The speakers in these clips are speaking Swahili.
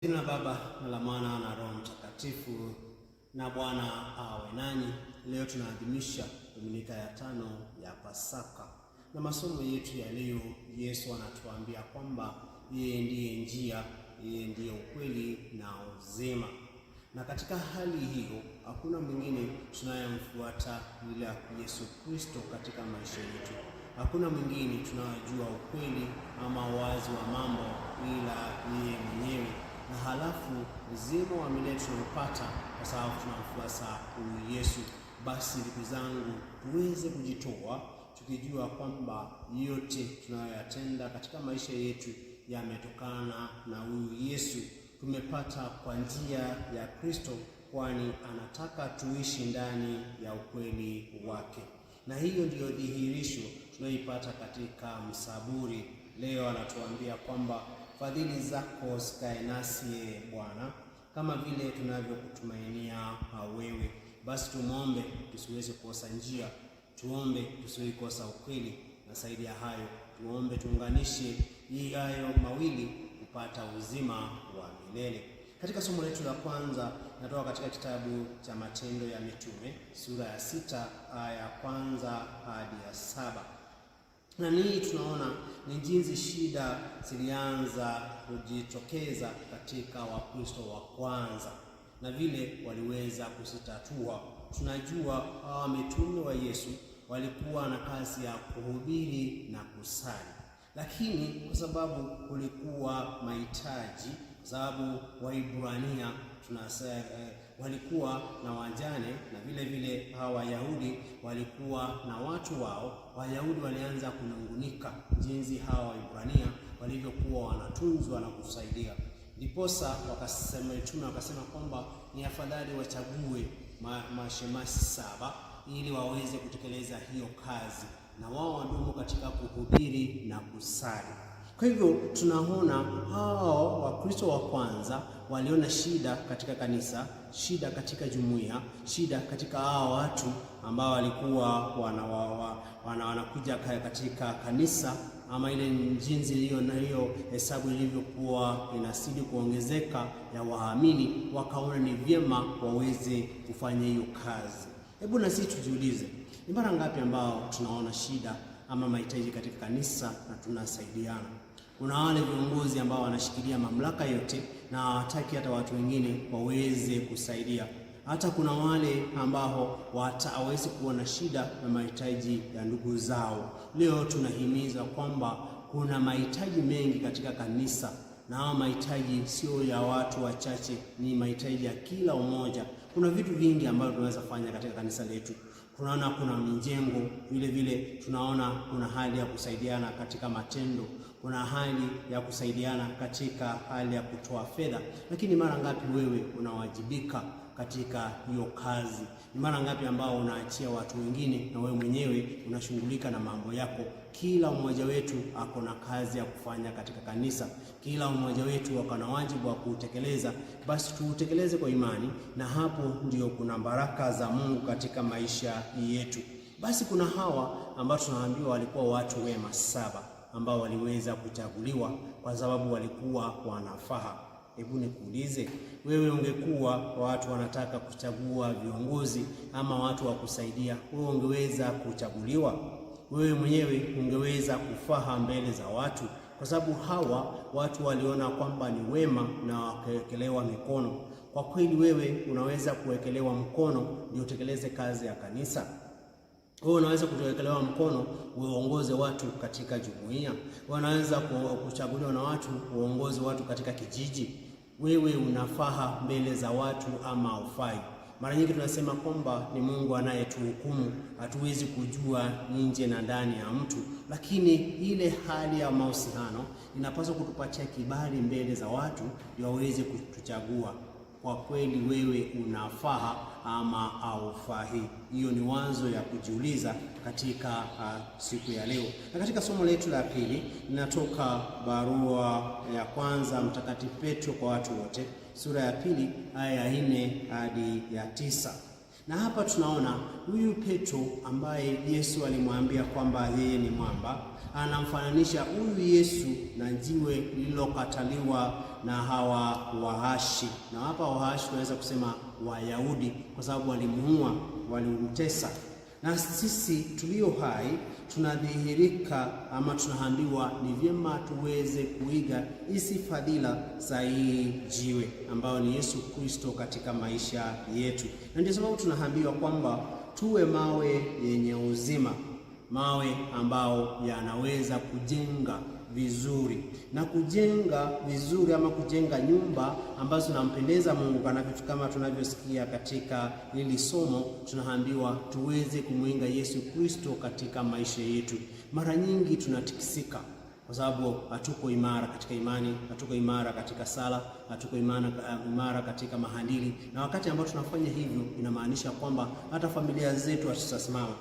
Jina la Baba na la Mwana na Roho Mtakatifu. Na Bwana awe nanyi. Leo tunaadhimisha Dominika ya 5 ya Pasaka, na masomo yetu ya leo, Yesu anatuambia kwamba yeye ndiye njia, yeye ndiye ukweli na uzima, na katika hali hiyo hakuna mwingine tunayemfuata ila Yesu Kristo katika maisha yetu. Hakuna mwingine tunayojua ukweli ama wazi wa mambo ila yeye mwenyewe, na halafu uzima wa milele tunaupata kwa sababu tunamfuasa huyu Yesu. Basi ndugu zangu, tuweze kujitoa tukijua kwamba yote tunayoyatenda katika maisha yetu yametokana na huyu Yesu. Tumepata kwa njia ya Kristo, kwani anataka tuishi ndani ya ukweli wake, na hiyo ndiyo dhihirisho tunayoipata katika msaburi. Leo anatuambia kwamba fadhili zako zikae nasi Bwana, kama vile tunavyokutumainia wewe. Basi tumombe tusiweze kukosa njia, tuombe tusiweze kukosa ukweli, na zaidi ya hayo tuombe tuunganishe hayo mawili kupata uzima wa milele. Katika somo letu la kwanza natoka katika kitabu cha Matendo ya Mitume sura ya 6 aya ya 1 hadi ya 7. Na nii tunaona ni jinsi shida zilianza kujitokeza katika Wakristo wa kwanza na vile waliweza kuzitatua. Tunajua hawa mitume wa Yesu walikuwa na kazi ya kuhubiri na kusali, lakini kwa sababu kulikuwa mahitaji, kwa sababu Waibrania walikuwa na wajane, na vile vile hawa Wayahudi walikuwa na watu wao. Wayahudi walianza kunungunika jinsi hawa Waibrania walivyokuwa wanatunzwa na kusaidia. Ndiposa wakasema kwamba ni afadhali wachague mashemasi 7 ili waweze kutekeleza hiyo kazi, na wao wadumu katika kuhubiri na kusali. Kwa hivyo tunaona hao Wakristo wa kwanza waliona shida katika kanisa, shida katika jumuiya, shida katika hao watu ambao walikuwa wanakuja katika kanisa, ama ile jinsi hiyo na hiyo hesabu ilivyokuwa inazidi kuongezeka ya waamini, wakaona ni vyema waweze kufanya hiyo kazi. Hebu na sisi tujiulize, ni mara ngapi ambao tunaona shida ama mahitaji katika kanisa na tunasaidiana? Kuna wale viongozi ambao wanashikilia mamlaka yote na hawataki hata watu wengine waweze kusaidia. Hata kuna wale ambao hawawezi kuona shida na mahitaji ya ndugu zao. Leo tunahimiza kwamba kuna mahitaji mengi katika kanisa, na hao mahitaji sio ya watu wachache, ni mahitaji ya kila mmoja. Kuna vitu vingi ambavyo tunaweza fanya katika kanisa letu. Tunaona kuna mijengo, vile vile tunaona kuna hali ya kusaidiana katika matendo, kuna hali ya kusaidiana katika hali ya kutoa fedha. Lakini mara ngapi wewe unawajibika katika hiyo kazi? Ni mara ngapi ambao unaachia watu wengine na wewe mwenyewe unashughulika na mambo yako? Kila mmoja wetu ako na kazi ya kufanya katika kanisa. Kila mmoja wetu ako na wajibu wa kutekeleza. Basi tuutekeleze kwa imani, na hapo ndio kuna baraka za Mungu katika maisha yetu. Basi kuna hawa ambao tunaambiwa walikuwa watu wema 7 ambao waliweza kuchaguliwa kwa sababu walikuwa wanafaa. Hebu nikuulize, wewe ungekuwa watu wanataka kuchagua viongozi ama watu wa kusaidia, wewe ungeweza kuchaguliwa? Wewe mwenyewe ungeweza kufaa mbele za watu? Kwa sababu hawa watu waliona kwamba ni wema na wakawekelewa mikono. Kwa kweli wewe unaweza kuwekelewa mkono ndio utekeleze kazi ya kanisa? Wewe unaweza kuwekelewa mkono uongoze watu katika jumuiya? Unaweza kuchaguliwa na watu uongoze watu katika kijiji? Wewe unafaa mbele za watu ama hufai? Mara nyingi tunasema kwamba ni Mungu anayetuhukumu, hatuwezi kujua nje na ndani ya mtu, lakini ile hali ya mahusiano inapaswa kutupatia kibali mbele za watu ndio waweze kutuchagua. Kwa kweli wewe unafaa ama haufai? Hiyo ni wazo ya kujiuliza katika siku ya leo. Na katika somo letu la pili linatoka barua ya kwanza Mtakatifu Petro kwa watu wote, sura ya 2 aya ya 4 hadi ya 9. Na hapa tunaona huyu Petro ambaye Yesu alimwambia kwamba yeye ni mwamba, anamfananisha huyu Yesu na jiwe lililokataliwa na hawa waashi. Na hapa waashi tunaweza kusema Wayahudi, kwa sababu walimuua, walimtesa. Na sisi tulio hai tunadhihirika ama tunaambiwa ni vyema tuweze kuiga hizi fadhila za hii jiwe ambayo ni Yesu Kristo katika maisha yetu. Na ndio sababu tunaambiwa kwamba tuwe mawe yenye uzima, mawe ambao yanaweza kujenga vizuri. Na kujenga vizuri ama kujenga nyumba ambazo zinampendeza Mungu, kama tunavyosikia katika hili somo, tunaambiwa tuweze kumwinga Yesu Kristo katika maisha yetu. Mara nyingi tunatikisika kwa sababu hatuko imara katika imani, hatuko imara katika sala, hatuko imara katika maadili. Na wakati ambao tunafanya hivyo, inamaanisha kwamba hata familia zetu hazitasimama,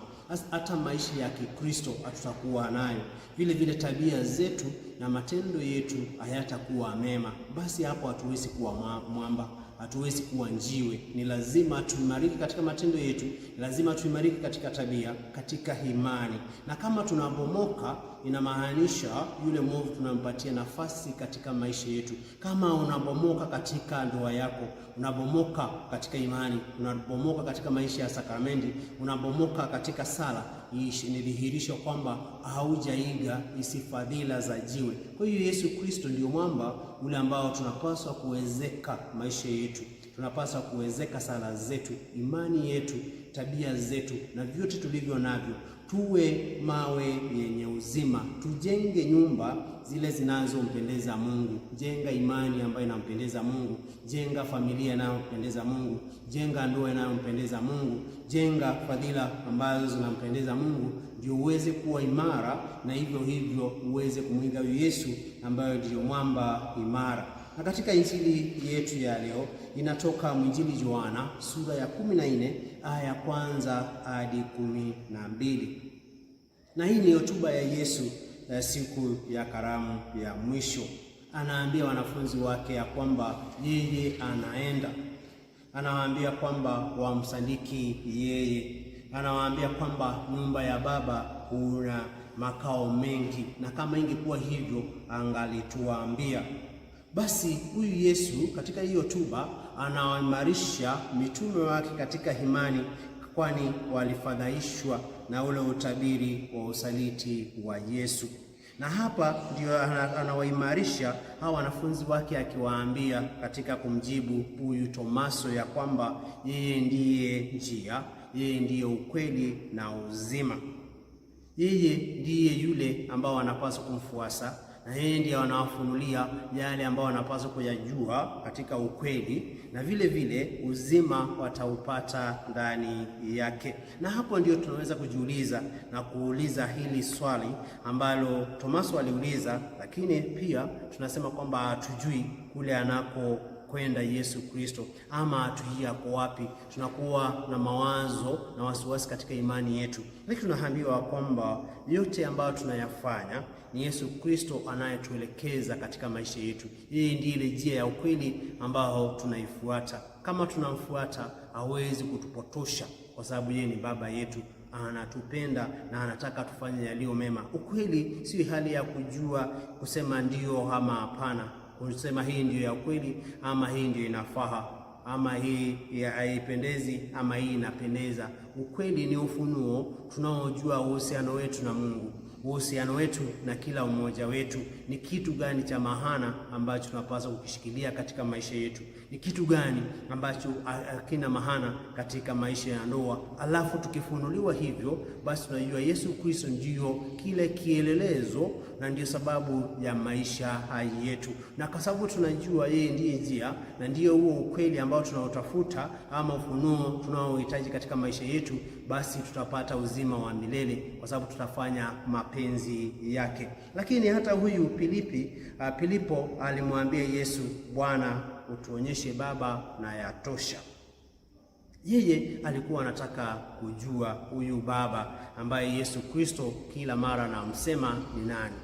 hata maisha ya Kikristo hatutakuwa nayo, vile vile tabia zetu na matendo yetu hayatakuwa mema. Basi hapo hatuwezi kuwa mwamba, hatuwezi kuwa njiwe. Ni lazima tuimarike katika matendo yetu, lazima tuimarike katika tabia, katika imani. Na kama tunabomoka, inamaanisha yule mwovu tunampatia nafasi katika maisha yetu. Kama unabomoka katika ndoa yako, unabomoka katika imani, unabomoka katika maisha ya sakramenti, unabomoka katika sala, ni dhihirisho kwamba haujaiga hizi fadhila za jiwe. Kwa hiyo Yesu Kristo ndio mwamba ule ambao tunapaswa kuwezeka maisha yetu, tunapaswa kuwezeka sala zetu, imani yetu, tabia zetu na vyote tulivyo navyo. Tuwe mawe yenye uzima, tujenge nyumba zile zinazompendeza Mungu. Jenga imani ambayo inampendeza Mungu, jenga familia inayompendeza Mungu, jenga ndoa inayompendeza Mungu, jenga fadhila ambazo zinampendeza Mungu, ndio uweze kuwa imara, na hivyo uweze kumwiga Yesu ambaye ndio mwamba imara. Na katika injili yetu ya leo inatoka mwinjili Yohana sura ya 14 aya ya 1 hadi 12. Na hii ni hotuba ya Yesu siku ya karamu ya mwisho. Anaambia wanafunzi wake ya kwamba yeye anaenda. Anawaambia kwamba wamsadiki yeye. Anawaambia kwamba nyumba ya Baba kuna makao mengi, na kama ingekuwa hivyo angalituambia. Basi huyu Yesu katika hiyo hotuba anawaimarisha mitume wake katika imani, kwani walifadhaishwa na ule utabiri wa usaliti wa Yesu. Na hapa ndio anawaimarisha hao wanafunzi wake, akiwaambia katika kumjibu huyu Tomaso ya kwamba yeye ndiye njia, yeye ndiye ukweli na uzima. Yeye ndiye yule ambao wanapaswa kumfuasa, na yeye ndiye anawafunulia yale ambao wanapaswa kuyajua katika ukweli, na vile vile uzima wataupata ndani yake. Na hapo ndio tunaweza kujiuliza na kuuliza hili swali ambalo Tomaso aliuliza, lakini pia tunasema kwamba hatujui kule anako kwenda Yesu Kristo, ama hatujui yako wapi. Tunakuwa na mawazo na wasiwasi katika imani yetu, lakini tunaambiwa kwamba yote ambayo tunayafanya ni Yesu Kristo anayetuelekeza katika maisha yetu. Yeye ndiye ile njia ya ukweli ambao tunaifuata. Kama tunamfuata, hawezi kutupotosha, kwa sababu yeye ni baba yetu, anatupenda na anataka tufanye yaliyo mema. Ukweli si hali ya kujua kusema ndio ama hapana, kusema hii ndio ya ukweli ama hii ndio inafaa, ama hii haipendezi ama hii inapendeza. Ukweli ni ufunuo tunaojua uhusiano wetu na Mungu, uhusiano wetu na kila mmoja wetu. Ni kitu gani cha maana ambacho tunapaswa kukishikilia katika maisha yetu? Ni kitu gani ambacho hakina maana katika maisha ya ndoa? Alafu tukifunuliwa hivyo, basi tunajua Yesu Kristo ndio kile kielelezo na ndio sababu ya maisha hai yetu. Na kwa sababu tunajua yeye ndiye njia na ndio huo ukweli ambao tunaotafuta ama ufunuo tunaohitaji katika maisha yetu, basi tutapata uzima wa milele, kwa sababu tutafanya mapenzi yake. Lakini hata huyu Filipo alimwambia Yesu, Bwana, utuonyeshe Baba na yatosha. Yeye alikuwa anataka kujua huyu Baba ambaye Yesu Kristo kila mara anamsema ni nani.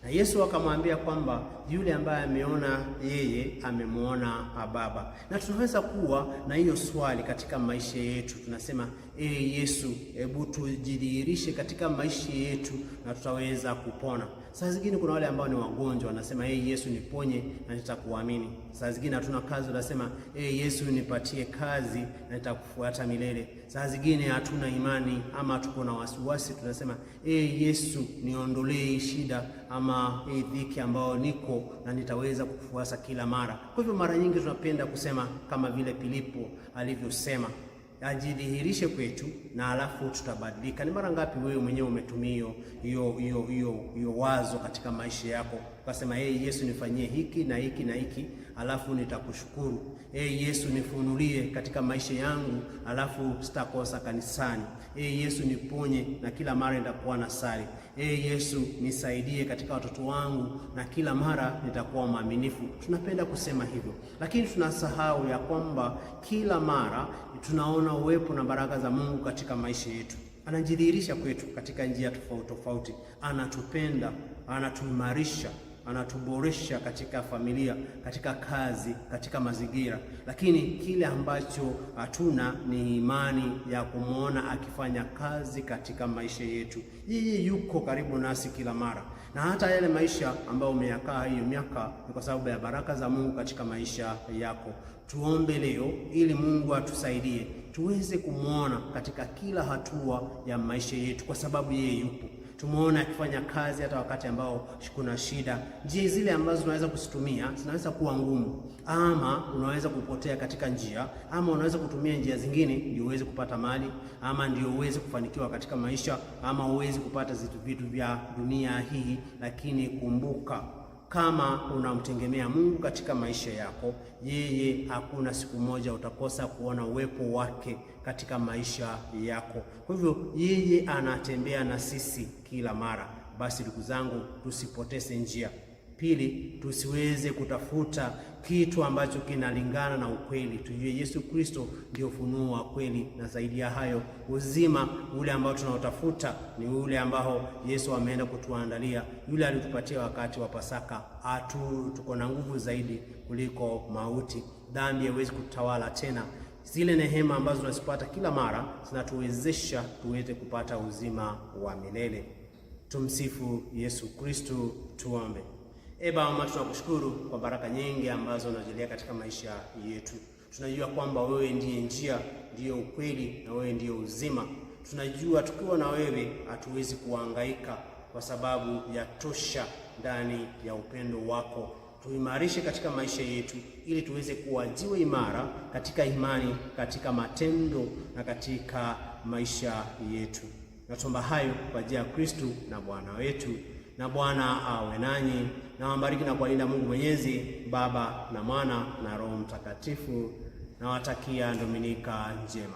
Na Yesu akamwambia kwamba yule ambaye ameona yeye amemwona Baba. Na tunaweza kuwa na hiyo swali katika maisha yetu, tunasema Yesu, hebu tujidhihirishe katika maisha yetu na tutaweza kupona. Saa zingine kuna wale ambao ni wagonjwa, wanasema Yesu niponye na nitakuamini. Saa zingine hatuna kazi, tunasema Yesu nipatie kazi na nitakufuata milele. Saa zingine hatuna imani ama tuko na wasiwasi, tunasema Yesu niondolee shida ama dhiki ambao niko na nitaweza kukufuasa kila mara. Kwa hivyo mara nyingi tunapenda kusema kama vile Filipo alivyosema, ajidhihirishe kwetu na alafu tutabadilika. Ni mara ngapi wewe mwenyewe umetumia hiyo wazo katika maisha yako, ukasema Yesu nifanyie hiki na hiki na hiki, alafu nitakushukuru. Yesu nifunulie katika maisha yangu, alafu sitakosa kanisani. Yesu niponye na kila mara nitakuwa na sali. Yesu nisaidie katika watoto wangu na kila mara nitakuwa mwaminifu. Tunapenda kusema hivyo, lakini tunasahau ya kwamba kila mara tunaona uwepo na baraka za Mungu katika maisha yetu. Anajidhihirisha kwetu katika njia tofauti tofauti. Anatupenda, anatuimarisha, anatuboresha katika familia, katika kazi, katika mazingira. Lakini kile ambacho hatuna ni imani ya kumwona akifanya kazi katika maisha yetu. Yeye yuko karibu nasi kila mara, na hata yale maisha ambayo umeyakaa hiyo miaka ni kwa sababu ya baraka za Mungu katika maisha yako. Tuombe leo ili Mungu atusaidie tuweze kumwona katika kila hatua ya maisha yetu, kwa sababu yeye yupo. Tumuone akifanya kazi hata wakati ambao kuna shida. Njia zile ambazo unaweza kuzitumia zinaweza kuwa ngumu, ama unaweza kupotea katika njia, ama unaweza kutumia njia zingine ndio uweze kupata mali, ama ndio uweze kufanikiwa katika maisha, ama uweze kupata vitu vya dunia hii. Lakini kumbuka, kama unamtegemea Mungu katika maisha yako, yeye hakuna siku moja utakosa kuona uwepo wake katika maisha yako. Kwa hivyo yeye anatembea na sisi kila mara. Basi ndugu zangu, tusipoteze njia. Pili, tusiweze kutafuta kitu ambacho kinalingana na ukweli. Tujue Yesu Kristo ndio ufunuo wa kweli, na zaidi ya hayo, uzima ule ambao tunaotafuta ni ule ambao Yesu ameenda kutuandalia, yule alitupatia wakati wa Pasaka. Tuko na nguvu zaidi kuliko mauti. Dhambi haiwezi kutawala tena. Zile neema ambazo tunazipata kila mara zinatuwezesha tuweze kupata uzima wa milele. Tumsifu Yesu Kristo. Tuombe. Baba, tunakushukuru kwa baraka nyingi ambazo unajalia katika maisha yetu. Tunajua kwamba wewe ndiye njia, ndiye ukweli, na wewe ndiye uzima. Tunajua tukiwa na wewe hatuwezi kuhangaika, kwa sababu ya tosha ndani ya upendo wako. Tuimarishe katika maisha yetu ili tuweze kuwa jiwe imara katika imani, katika matendo na katika maisha yetu. Natomba hayo kwa ajili ya Kristo na Bwana wetu. Na Bwana awe nanyi, na wabariki na kuwalinda Mungu Mwenyezi, Baba na Mwana na Roho Mtakatifu. Na watakia Dominika njema.